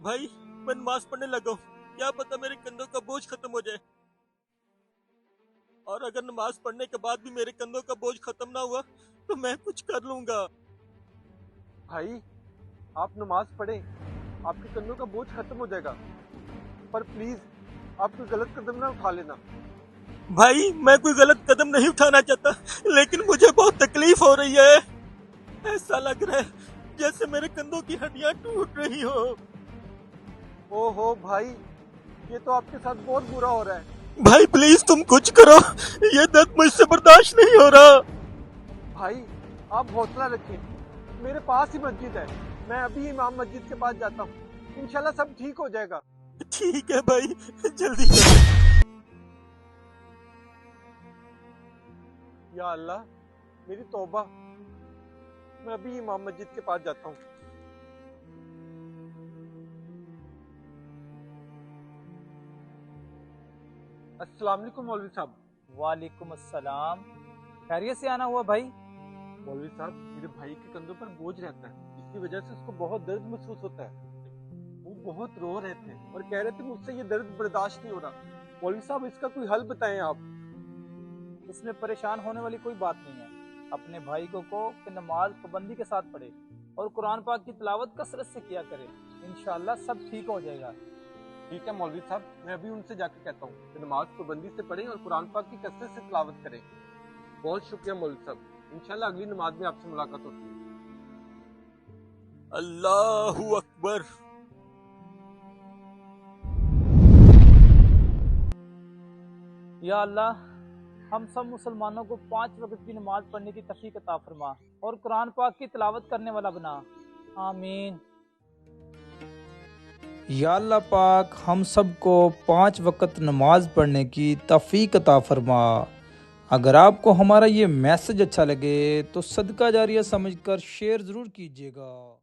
भाई मैं नमाज पढ़ने लगा हूँ, क्या पता मेरे कंधों का बोझ खत्म हो जाए। और अगर नमाज पढ़ने के बाद भी मेरे कंधों का बोझ खत्म ना हुआ तो मैं कुछ कर लूंगा। भाई आप नमाज पढ़ें, आपके कंधों का बोझ खत्म हो जाएगा, पर प्लीज आप कोई गलत कदम ना उठा लेना। भाई मैं कोई गलत कदम नहीं उठाना चाहता, लेकिन मुझे बहुत तकलीफ हो रही है। ऐसा लग रहा है जैसे मेरे कंधों की हड्डियां टूट रही हो। ओहो भाई, ये तो आपके साथ बहुत बुरा हो रहा है। भाई प्लीज तुम कुछ करो, ये दर्द मुझसे बर्दाश्त नहीं हो रहा। भाई आप हौसला रखें, मेरे पास ही मस्जिद है, मैं अभी इमाम मस्जिद के पास जाता हूँ, इंशाल्लाह सब ठीक हो जाएगा। ठीक है भाई, जल्दी करो। या अल्लाह, मेरी तौबा, मैं अभी इमाम मस्जिद के पास जाता हूँ। अस्सलाम वालेकुम मौलवी साहब। वालेकुम अस्सलाम। खैरियत से आना हुआ भाई? मौलवी साहब, मेरे भाई के कंधों पर बोझ रहता है, इसकी वजह से उसको बहुत दर्द महसूस होता है। वो बहुत रो रहे थे और कह रहे थे मुझसे ये दर्द बर्दाश्त नहीं हो रहा। मौलवी साहब, इसका कोई हल बताएं आप। इसमें परेशान होने वाली कोई बात नहीं है। अपने भाई को कहो कि नमाज पाबंदी के साथ पढ़े और कुरान पाक की तिलावत कसरत से किया करे, इंशाल्लाह सब ठीक हो जाएगा। ठीक है मौलवी साहब, मैं अभी उनसे जाकर कहता हूँ कि नमाज पाबंदी से पढ़ें और कुरान पाक की कसरत से तिलावत करें। बहुत शुक्रिया मौलवी साहब, इंशाल्लाह अगली नमाज में आपसे मुलाकात होती है। अल्लाहू अकबर। या अल्लाह, हम सब मुसलमानों को 5 वक्त की नमाज पढ़ने की तौफीक अता फरमा और कुरान पाक की तिलावत करने वाला बना। आमीन। या अल्लाह पाक हम सबको 5 वक्त नमाज पढ़ने की तौफीक अता फरमा। अगर आपको हमारा ये मैसेज अच्छा लगे तो सदका जारिया समझकर शेयर ज़रूर कीजिएगा।